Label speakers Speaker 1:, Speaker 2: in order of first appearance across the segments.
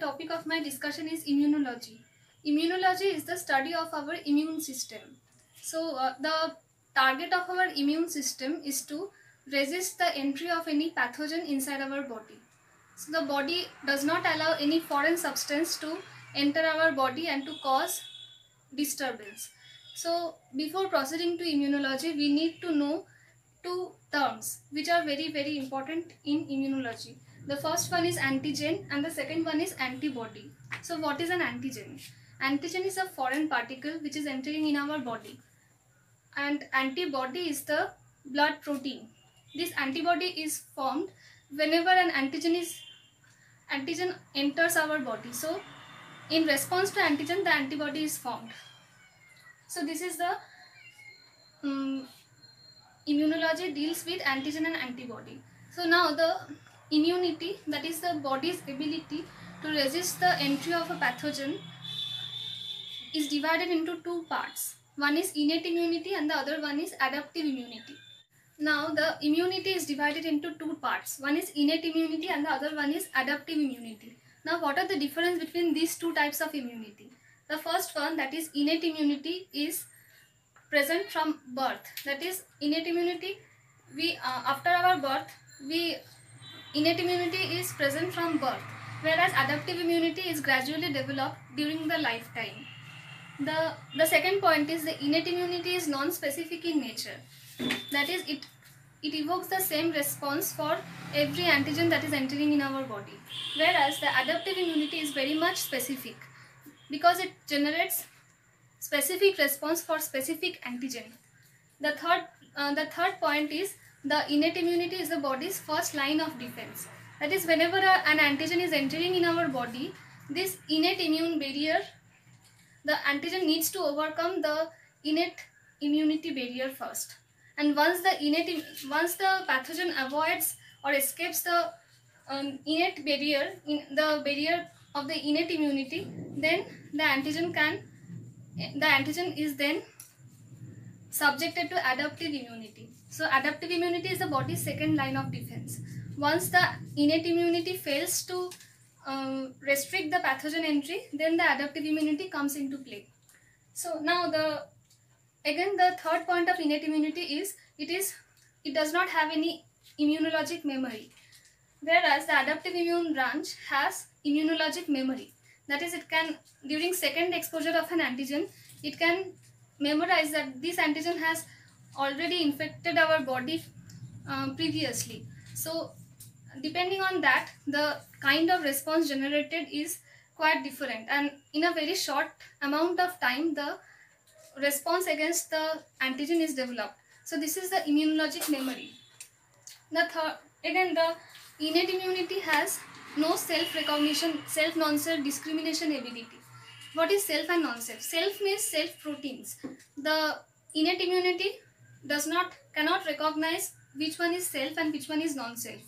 Speaker 1: topic of my discussion is immunology. Immunology is the study of our immune system. The target of our immune system is to resist the entry of any pathogen inside our body. So the body does not allow any foreign substance to enter our body and to cause disturbance. So before proceeding to immunology, we need to know two terms which are very important in immunology. The first one is antigen and the second one is antibody. So what is an antigen? Antigen is a foreign particle which is entering in our body, and antibody is the blood protein. This antibody is formed whenever an antigen enters our body. So in response to antigen, the antibody is formed. So this is the immunology deals with antigen and antibody. So now the immunity, that is the body's ability to resist the entry of a pathogen, is divided into two parts. One is innate immunity and the other one is adaptive immunity. Now the immunity is divided into two parts. One is innate immunity and the other one is adaptive immunity. Now what are the difference between these two types of immunity? The first one, that is innate immunity, is present from birth. That is, innate immunity, after our birth, innate immunity is present from birth, whereas adaptive immunity is gradually developed during the lifetime. The second point is the innate immunity is non-specific in nature. That is, it evokes the same response for every antigen that is entering in our body, whereas the adaptive immunity is very much specific because it generates specific response for specific antigen. The third point is the innate immunity is the body's first line of defense. That is, whenever an antigen is entering in our body, this innate immune barrier, the antigen needs to overcome the innate immunity barrier first. And once the pathogen avoids or escapes the innate barrier, the barrier of the innate immunity, then the antigen is then subjected to adaptive immunity. So adaptive immunity is the body's second line of defense. Once the innate immunity fails to restrict the pathogen entry, then the adaptive immunity comes into play. So now the third point of innate immunity is it does not have any immunologic memory, whereas the adaptive immune branch has immunologic memory. That is, it can, during second exposure of an antigen, it can memorize that this antigen has already infected our body previously. So depending on that, the kind of response generated is quite different, and in a very short amount of time the response against the antigen is developed. So this is the immunologic memory. The innate immunity has no self-recognition, self, non-self discrimination ability. What is self and non-self? Self means self proteins. The innate immunity cannot recognize which one is self and which one is non-self,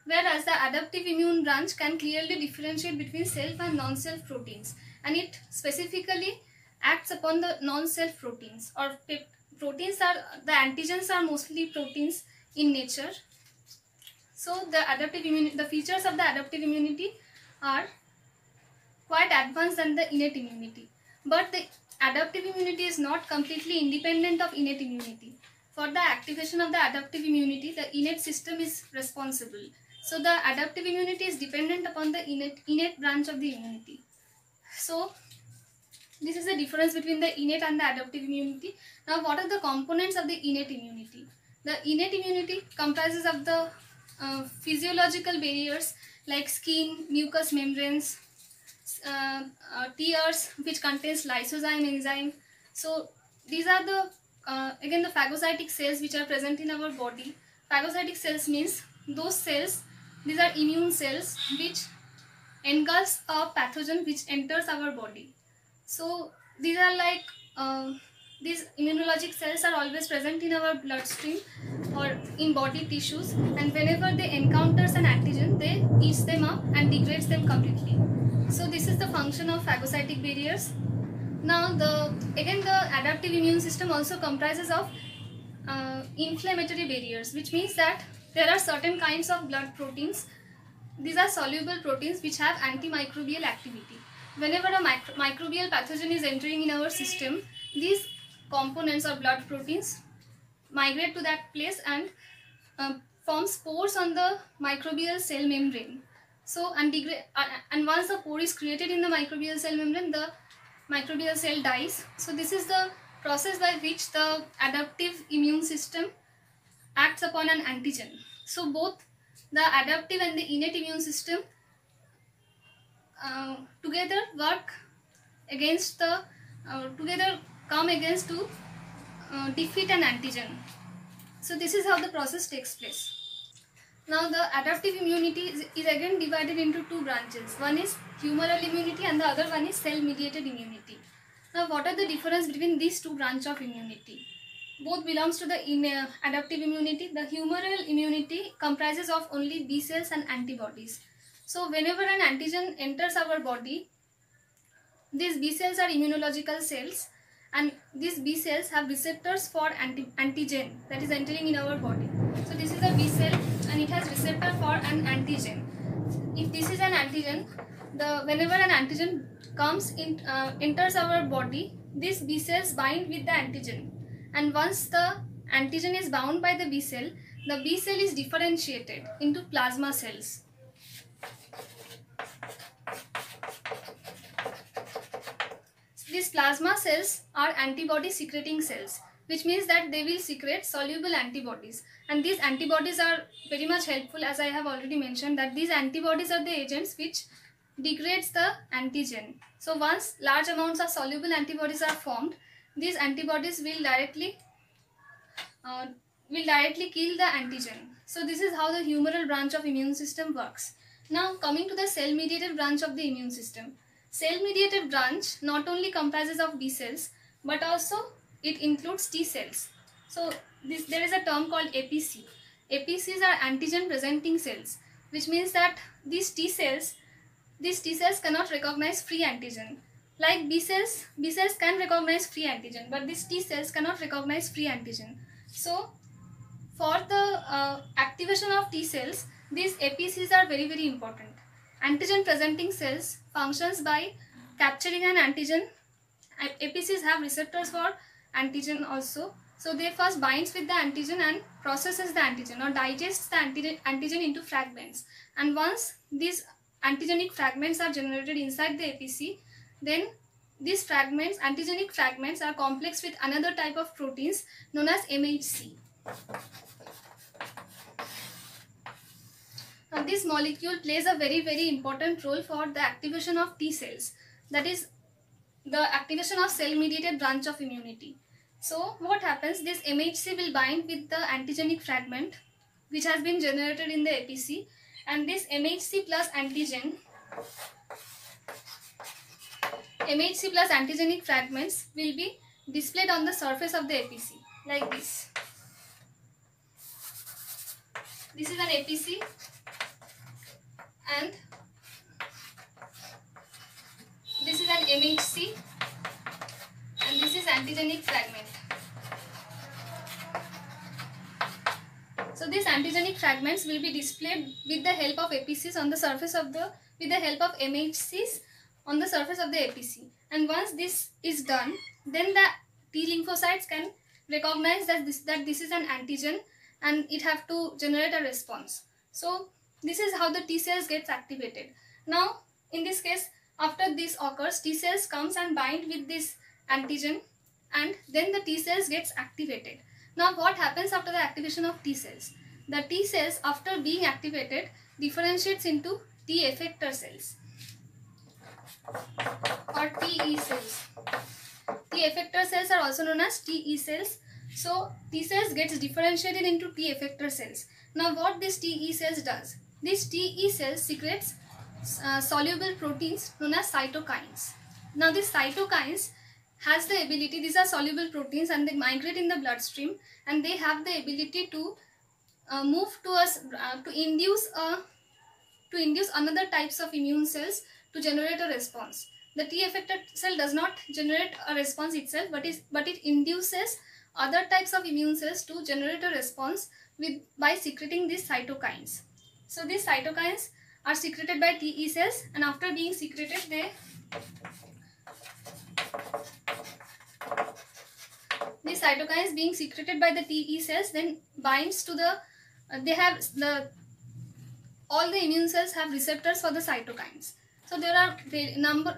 Speaker 1: whereas the adaptive immune branch can clearly differentiate between self and non-self proteins, and it specifically acts upon the non-self proteins, or proteins are, the antigens are mostly proteins in nature. So the features of the adaptive immunity are quite advanced than the innate immunity. But the adaptive immunity is not completely independent of innate immunity. For the activation of the adaptive immunity, the innate system is responsible. So the adaptive immunity is dependent upon the innate branch of the immunity. So this is the difference between the innate and the adaptive immunity. Now what are the components of the innate immunity? The innate immunity comprises of the physiological barriers like skin, mucous membranes, tears which contains lysozyme enzyme. So these are the the phagocytic cells which are present in our body. Phagocytic cells means those cells, these are immune cells which engulfs a pathogen which enters our body. So these are like these immunologic cells are always present in our bloodstream or in body tissues, and whenever they encounters an antigen, they eats them up and degrades them completely. So this is the function of phagocytic barriers. Now the adaptive immune system also comprises of inflammatory barriers, which means that there are certain kinds of blood proteins these are soluble proteins which have antimicrobial activity. Whenever a microbial pathogen is entering in our system, these components or blood proteins migrate to that place and form spores on the microbial cell membrane. So, and once the pore is created in the microbial cell membrane, the microbial cell dies. So, this is the process by which the adaptive immune system acts upon an antigen. So, both the adaptive and the innate immune system together work against the together come against to defeat an antigen. So this is how the process takes place. Now the adaptive immunity is again divided into two branches. One is humoral immunity and the other one is cell mediated immunity. Now what are the difference between these two branches of immunity? Both belongs to the adaptive immunity. The humoral immunity comprises of only B cells and antibodies. So whenever an antigen enters our body, these B cells are immunological cells, and these B cells have receptors for antigen that is entering in our body. So this is a B cell and it has receptor for an antigen. If this is an antigen, whenever an antigen comes in, enters our body, these B cells bind with the antigen, and once the antigen is bound by the B cell is differentiated into plasma cells. These plasma cells are antibody secreting cells, which means that they will secrete soluble antibodies, and these antibodies are very much helpful, as I have already mentioned that these antibodies are the agents which degrades the antigen. So once large amounts of soluble antibodies are formed, these antibodies will directly kill the antigen. So this is how the humoral branch of immune system works. Now coming to the cell mediated branch of the immune system. Cell mediated branch not only comprises of B cells but also it includes T cells. So there is a term called APC. APCs are antigen presenting cells, which means that these T cells cannot recognize free antigen. Like B cells can recognize free antigen, but these T cells cannot recognize free antigen. So for the activation of T cells, these APCs are very, very important. Antigen presenting cells functions by capturing an antigen. APCs have receptors for antigen also. So they first binds with the antigen and processes the antigen or digests the antigen into fragments. And once these antigenic fragments are generated inside the APC, then these fragments, antigenic fragments, are complexed with another type of proteins known as MHC. Now this molecule plays a very, very important role for the activation of T cells, that is the activation of cell mediated branch of immunity. So what happens, this MHC will bind with the antigenic fragment which has been generated in the APC, and this MHC plus antigenic fragments will be displayed on the surface of the APC like this. This is an APC and this is an MHC and this is antigenic fragment. So these antigenic fragments will be displayed with the help of APCs on the surface of with the help of MHCs on the surface of the APC. And once this is done, then the T lymphocytes can recognize that this is an antigen and it have to generate a response. So this is how the T cells gets activated. Now in this case, after this occurs, T cells comes and bind with this antigen and then the T cells gets activated. Now what happens after the activation of T cells? The T cells, after being activated, differentiates into T effector cells or TE cells. T effector cells are also known as TE cells. So T cells gets differentiated into T effector cells. Now what this TE cells does? This TE cells secretes soluble proteins known as cytokines. Now these cytokines has the ability, these are soluble proteins and they migrate in the bloodstream and they have the ability to move to us to induce another types of immune cells to generate a response. The T effector cell does not generate a response itself, but it induces other types of immune cells to generate a response by secreting these cytokines. So these cytokines are secreted by Te cells, and after being secreted, these cytokines being secreted by the Te cells then binds to the all the immune cells have receptors for the cytokines. So there are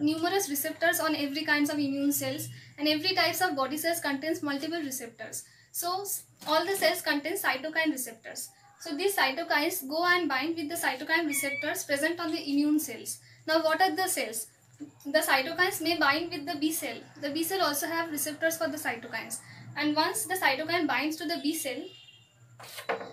Speaker 1: numerous receptors on every kinds of immune cells, and every types of body cells contains multiple receptors. So all the cells contain cytokine receptors. So these cytokines go and bind with the cytokine receptors present on the immune cells. Now what are the cells? The cytokines may bind with the B cell. The B cell also have receptors for the cytokines. And once the cytokine binds to the B cell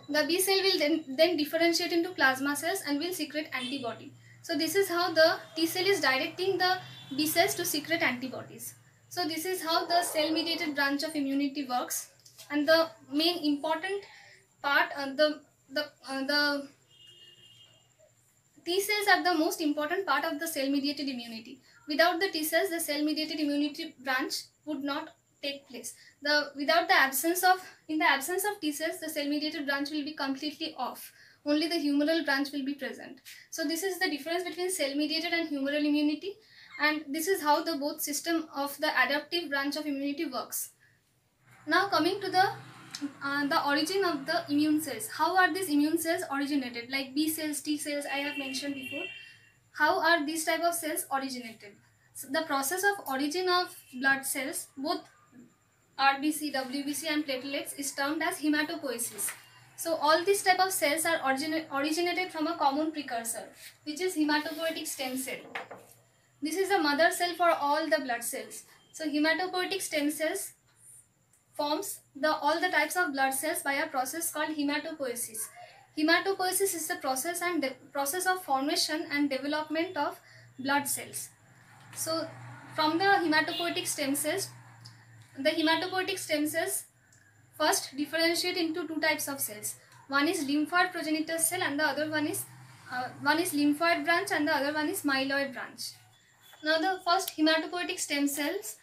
Speaker 1: will then differentiate into plasma cells and will secrete antibody. So this is how the T cell is directing the B cells to secrete antibodies. So this is how the cell mediated branch of immunity works. And the main important part, the T cells are the most important part of the cell mediated immunity. Without the T cells, the cell mediated immunity branch would not take place. In the absence of T cells, the cell mediated branch will be completely off. Only the humoral branch will be present. So this is the difference between cell mediated and humoral immunity, and this is how the both system of the adaptive branch of immunity works. Now coming to the origin of the immune cells. How are these immune cells originated? Like B cells, T cells I have mentioned before. How are these type of cells originated? So the process of origin of blood cells, both RBC, WBC and platelets, is termed as hematopoiesis. So all these type of cells are originated from a common precursor, which is hematopoietic stem cell. This is the mother cell for all the blood cells. So hematopoietic stem cells forms all the types of blood cells by a process called hematopoiesis. Hematopoiesis is the process of formation and development of blood cells. So from the hematopoietic stem cells, first differentiate into two types of cells. One is lymphoid progenitor cell and the other one is lymphoid branch and the other one is myeloid branch. Now the first hematopoietic stem cells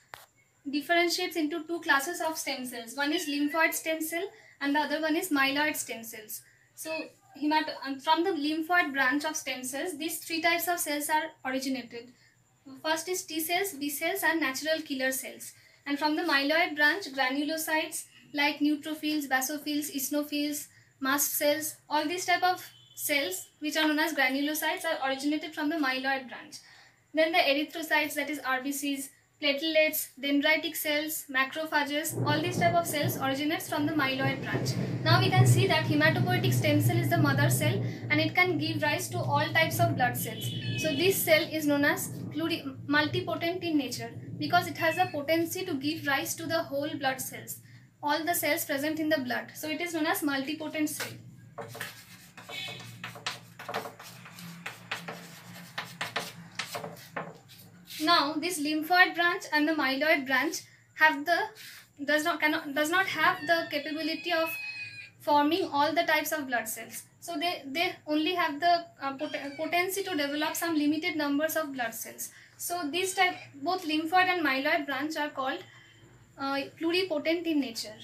Speaker 1: differentiates into two classes of stem cells. One is lymphoid stem cell and the other one is myeloid stem cells. So from the lymphoid branch of stem cells, these three types of cells are originated. First is T cells, B cells and natural killer cells. And from the myeloid branch, granulocytes like neutrophils, basophils, eosinophils, mast cells, all these type of cells which are known as granulocytes are originated from the myeloid branch. Then the erythrocytes, that is RBCs, platelets, dendritic cells, macrophages, all these type of cells originates from the myeloid branch. Now we can see that hematopoietic stem cell is the mother cell and it can give rise to all types of blood cells. So this cell is known as multipotent in nature because it has a potency to give rise to the whole blood cells, all the cells present in the blood. So it is known as multipotent cell. Now this lymphoid branch and the myeloid branch does not have the capability of forming all the types of blood cells. So they only have the potency to develop some limited numbers of blood cells. So these both lymphoid and myeloid branch are called pluripotent in nature.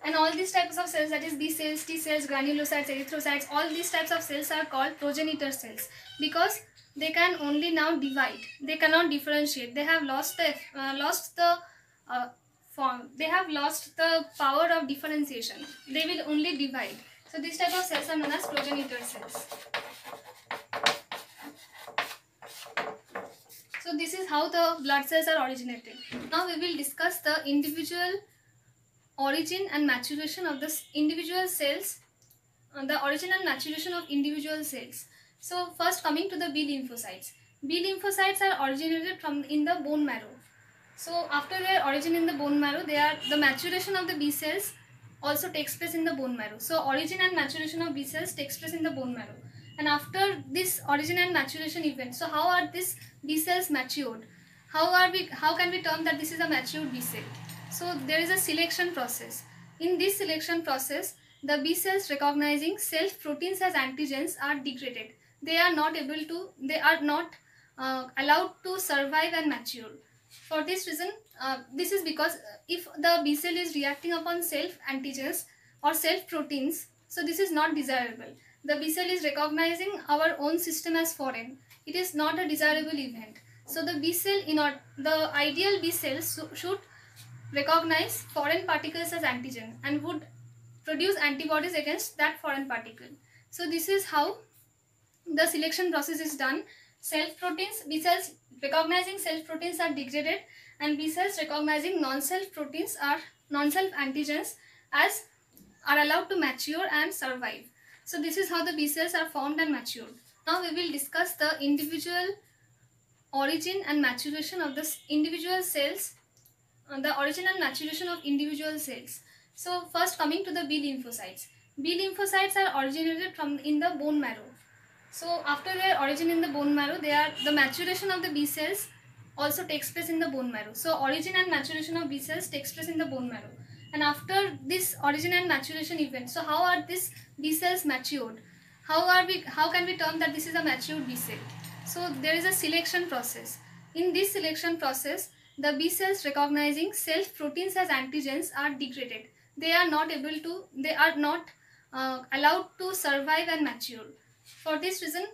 Speaker 1: And all these types of cells, that is B cells, T cells, granulocytes, erythrocytes, all these types of cells are called progenitor cells because they can only now divide. They cannot differentiate. They have lost the power of differentiation. They will only divide. So these type of cells are known as progenitor cells. So this is how the blood cells are originated. Now we will discuss the individual origin and maturation of the individual cells, the origin and maturation of individual cells. So first coming to the B lymphocytes. B lymphocytes are originated in the bone marrow. So after their origin in the bone marrow, the maturation of the B cells also takes place in the bone marrow. So origin and maturation of B cells takes place in the bone marrow. And after this origin and maturation event, so how are these B cells matured? How can we term that this is a matured B cell? So there is a selection process. In this selection process, the B cells recognizing self proteins as antigens are degraded. They are not allowed to survive and mature. For this reason, This is because if the B cell is reacting upon self antigens or self proteins, so this is not desirable. The B cell is recognizing our own system as foreign. It is not a desirable event. So the B cell, the ideal B cells should recognize foreign particles as antigen and would produce antibodies against that foreign particle. So this is how the selection process is done. Self proteins, B cells recognizing self proteins are degraded, and B cells recognizing non-self proteins are non-self antigens as are allowed to mature and survive. So this is how the B cells are formed and matured. Now we will discuss the individual origin and maturation of the individual cells, the origin and maturation of individual cells. So first, coming to the B lymphocytes. B lymphocytes are originated from in the bone marrow. So after their origin in the bone marrow, the maturation of the B cells also takes place in the bone marrow. So origin and maturation of B cells takes place in the bone marrow. And after this origin and maturation event, so how are these B cells matured? How can we term that this is a matured B cell? So there is a selection process. In this selection process, the B cells recognizing self proteins as antigens are degraded. They are not allowed to survive and mature. For this reason,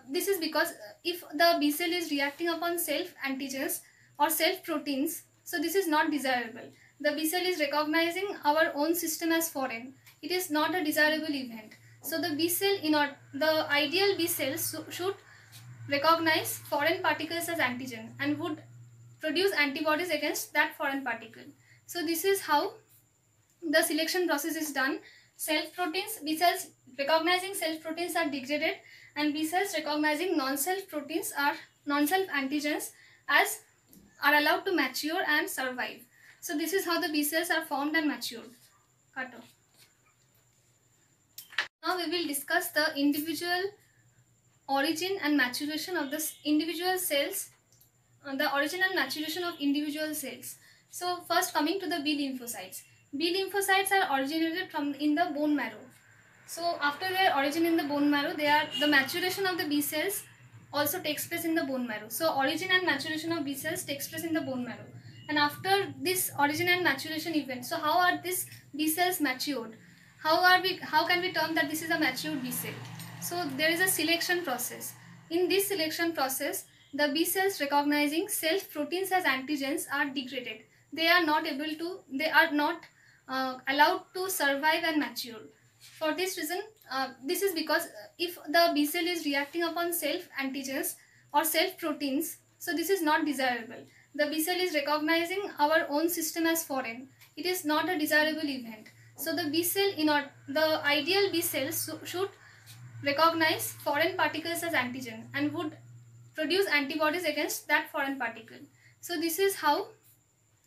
Speaker 1: this is because if the B cell is reacting upon self antigens or self proteins, so this is not desirable. The B cell is recognizing our own system as foreign. It is not a desirable event. So the B cell, the ideal B cells should recognize foreign particles as antigen and would produce antibodies against that foreign particle. So this is how the selection process is done. Self proteins, B cells recognizing self proteins are degraded, and B cells recognizing non-self proteins are non-self antigens as are allowed to mature and survive. So this is how the B cells are formed and matured. Now we will discuss the individual origin and maturation of the individual cells, the origin and maturation of individual cells. So first, coming to the B lymphocytes. B lymphocytes are originated from in the bone marrow. So after their origin in the bone marrow, the maturation of the B cells also takes place in the bone marrow. So origin and maturation of B cells takes place in the bone marrow. And after this origin and maturation event, so how are these B cells matured? How can we term that this is a matured B cell? So there is a selection process. In this selection process, the B cells recognizing self proteins as antigens are degraded. They are not allowed to survive and mature. For this reason, this is because if the B cell is reacting upon self antigens or self proteins, so this is not desirable. The B cell is recognizing our own system as foreign. It is not a desirable event. So the B cell, the ideal B cells should recognize foreign particles as antigen and would produce antibodies against that foreign particle. So this is how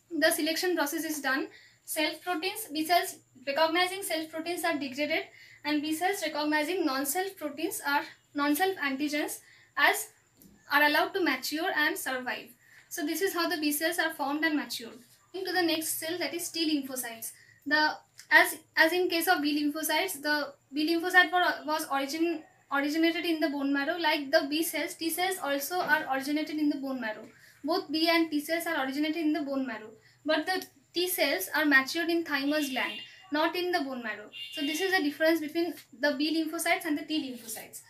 Speaker 1: the selection process is done. Self proteins, B cells recognizing self proteins are degraded, and B cells recognizing non-self proteins are non-self antigens as are allowed to mature and survive. So this is how the B cells are formed and matured. Into the next cell, that is T lymphocytes. As in case of B lymphocytes, the B lymphocyte was originated in the bone marrow. Like the B cells, T cells also are originated in the bone marrow. Both B and T cells are originated in the bone marrow, but the T cells are matured in thymus gland, not in the bone marrow. So this is the difference between the B lymphocytes and the T lymphocytes.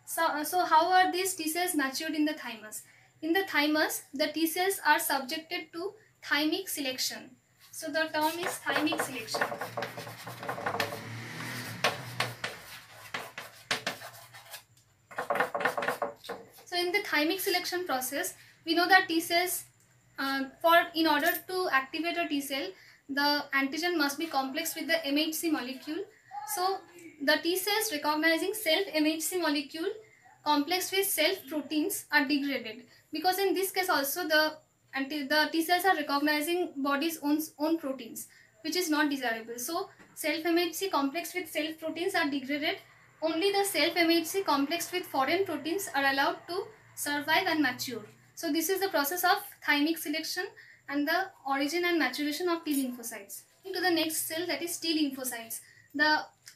Speaker 1: So how are these T cells matured in the thymus? In the thymus, the T cells are subjected to thymic selection. So the term is thymic selection. So in the thymic selection process, we know that T cells, in order to activate a T cell, the antigen must be complex with the MHC molecule. So the T cells recognizing self MHC molecule complex with self proteins are degraded, because in this case also the T cells are recognizing body's own proteins, which is not desirable. So self MHC complex with self proteins are degraded. Only the self MHC complex with foreign proteins are allowed to survive and mature. So this is the process of thymic selection and the origin and maturation of T lymphocytes. Into the next cell, that is T lymphocytes.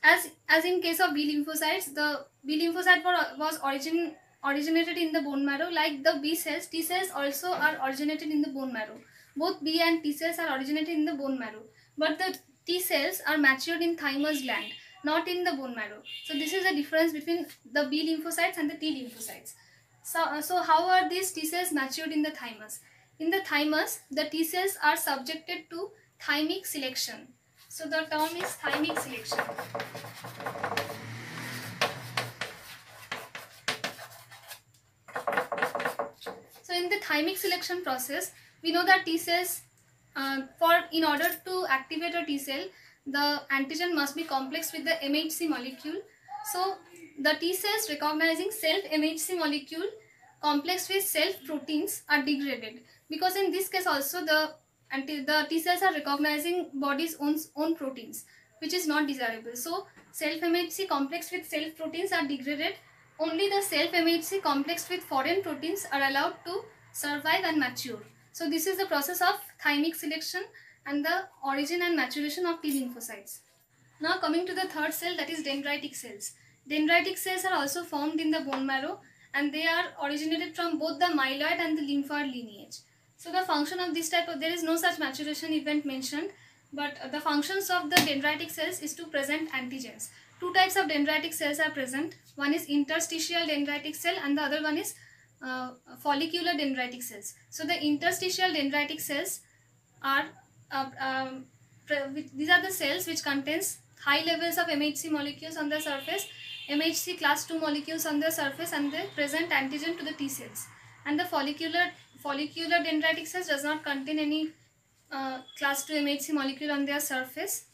Speaker 1: As in case of B lymphocytes, the B lymphocyte was originated in the bone marrow. Like the B cells, T cells also are originated in the bone marrow. Both B and T cells are originated in the bone marrow, but the T cells are matured in thymus gland, not in the bone marrow. So this is the difference between the B lymphocytes and the T lymphocytes. So how are these T cells matured in the thymus? In the thymus, the T cells are subjected to thymic selection. So the term is thymic selection. So in the thymic selection process, we know that T cells, in order to activate a T cell, the antigen must be complexed with the MHC molecule. So the T cells recognizing self MHC molecule complexed with self proteins are degraded, because in this case also the T cells are recognizing body's own proteins, which is not desirable. So self MHC complex with self proteins are degraded. Only the self MHC complex with foreign proteins are allowed to survive and mature. So this is the process of thymic selection and the origin and maturation of T lymphocytes. Now coming to the third cell, that is dendritic cells. Dendritic cells are also formed in the bone marrow, and they are originated from both the myeloid and the lymphoid lineage. So the function of this type of, there is no such maturation event mentioned, but the functions of the dendritic cells is to present antigens. Two types of dendritic cells are present. One is interstitial dendritic cell and the other one is follicular dendritic cells. So the interstitial dendritic cells are these are the cells which contains high levels of MHC molecules on the surface, MHC class 2 molecules on the surface, and they present antigen to the T cells. And the follicular dendritic cells does not contain any class 2 MHC molecule on their surface.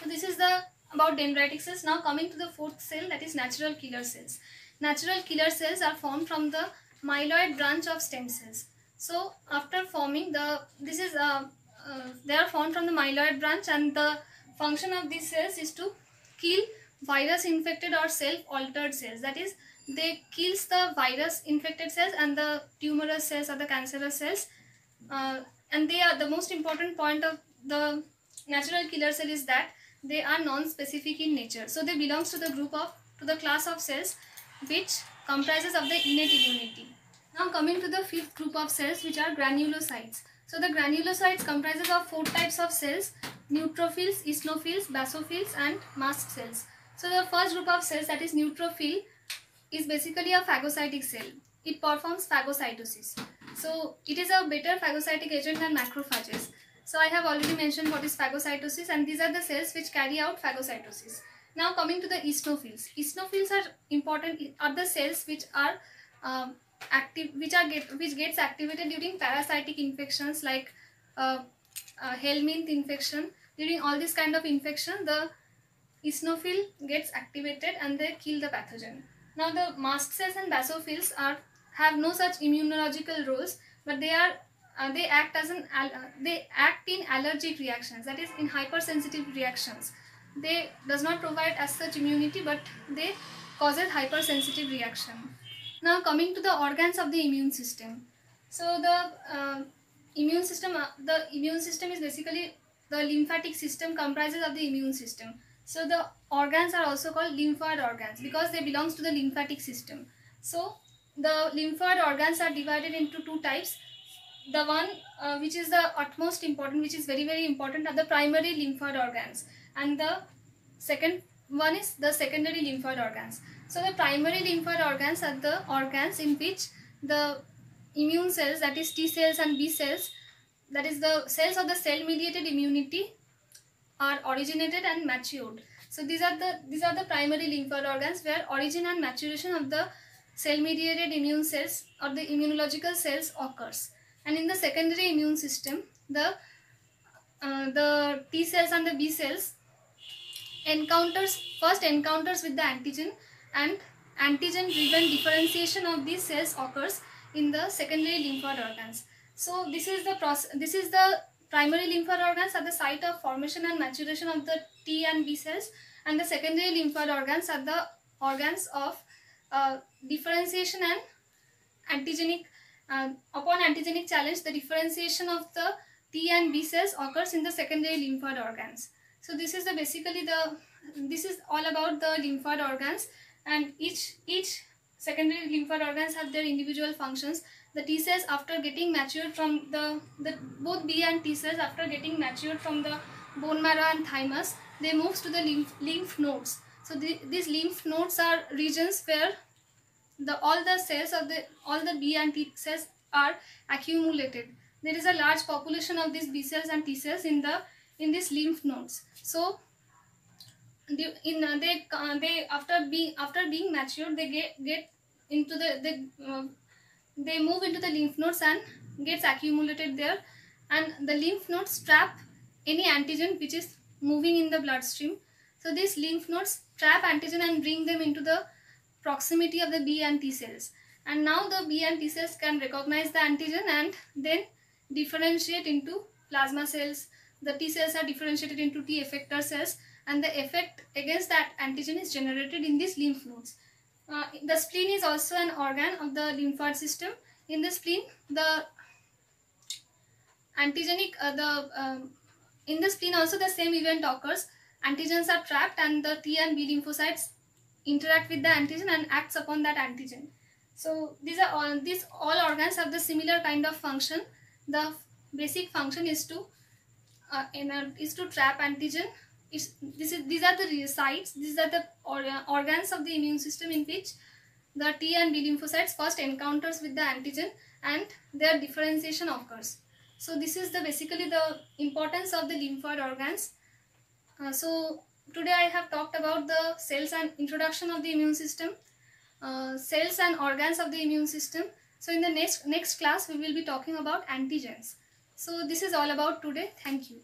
Speaker 1: So this is the about dendritic cells. Now coming to the fourth cell, that is natural killer cells. Natural killer cells are formed from the myeloid branch of stem cells. So after forming they are formed from the myeloid branch, and the function of these cells is to kill virus infected or self altered cells. That is, they kills the virus infected cells and the tumorous cells or the cancerous cells, and they are the most important point of the natural killer cell is that they are non-specific in nature. So they belongs to the class of cells which comprises of the innate immunity. Now coming to the fifth group of cells, which are granulocytes. So the granulocytes comprises of 4 types of cells: neutrophils, eosinophils, basophils, and mast cells. So the first group of cells, that is neutrophil, is basically a phagocytic cell. It performs phagocytosis. So it is a better phagocytic agent than macrophages. So I have already mentioned what is phagocytosis, and these are the cells which carry out phagocytosis. Now coming to the eosinophils. Eosinophils are the cells which are which gets activated during parasitic infections like helminth infection. During all this kind of infection, the eosinophil gets activated and they kill the pathogen. Now the mast cells and basophils have no such immunological roles, but they act in allergic reactions, that is in hypersensitive reactions. They does not provide as such immunity, but they causes hypersensitive reaction. Now coming to the organs of the immune system. So the immune system is basically the lymphatic system comprises of the immune system. So the organs are also called lymphoid organs because they belongs to the lymphatic system. So the lymphoid organs are divided into 2 types. The one which is the utmost important, which is very very important, are the primary lymphoid organs, and the second one is the secondary lymphoid organs. So the primary lymphoid organs are the organs in which the immune cells, that is T cells and B cells, that is the cells of the cell mediated immunity, are originated and matured. So these are the primary lymphoid organs where origin and maturation of the cell mediated immune cells or the immunological cells occurs. And in the secondary immune system, the T cells and the B cells first encounters with the antigen, and antigen driven differentiation of these cells occurs in the secondary lymphoid organs. So this is the primary lymphoid organs are the site of formation and maturation of the T and B cells, and the secondary lymphoid organs are the organs of differentiation and antigenic. Upon antigenic challenge, the differentiation of the T and B cells occurs in the secondary lymphoid organs. So this is this is all about the lymphoid organs, and each secondary lymphoid organs have their individual functions. the T cells after getting matured from the both B and T cells after getting matured from the bone marrow and thymus, they moves to the lymph nodes. So these lymph nodes are regions where all the cells of all the B and T cells are accumulated. There is a large population of these B cells and T cells in these lymph nodes. So they after being matured, they get into they move into the lymph nodes and gets accumulated there, and the lymph nodes trap any antigen which is moving in the bloodstream. So these lymph nodes trap antigen and bring them into the proximity of the B and T cells, and now the B and T cells can recognize the antigen and then differentiate into plasma cells. The T cells are differentiated into T effector cells, and the effect against that antigen is generated in these lymph nodes. The spleen is also an organ of the lymphoid system. In the spleen, the antigenic in the spleen also the same event occurs. Antigens are trapped, and the T and B lymphocytes interact with the antigen and acts upon that antigen. So these all organs have the similar kind of function. The basic function is to trap antigen. These are the sites, these are the organs of the immune system in which the T and B lymphocytes first encounters with the antigen and their differentiation occurs. So this is basically the importance of the lymphoid organs. So today I have talked about the cells and introduction of the immune system, cells and organs of the immune system. So in the next class we will be talking about antigens. So this is all about today. Thank you.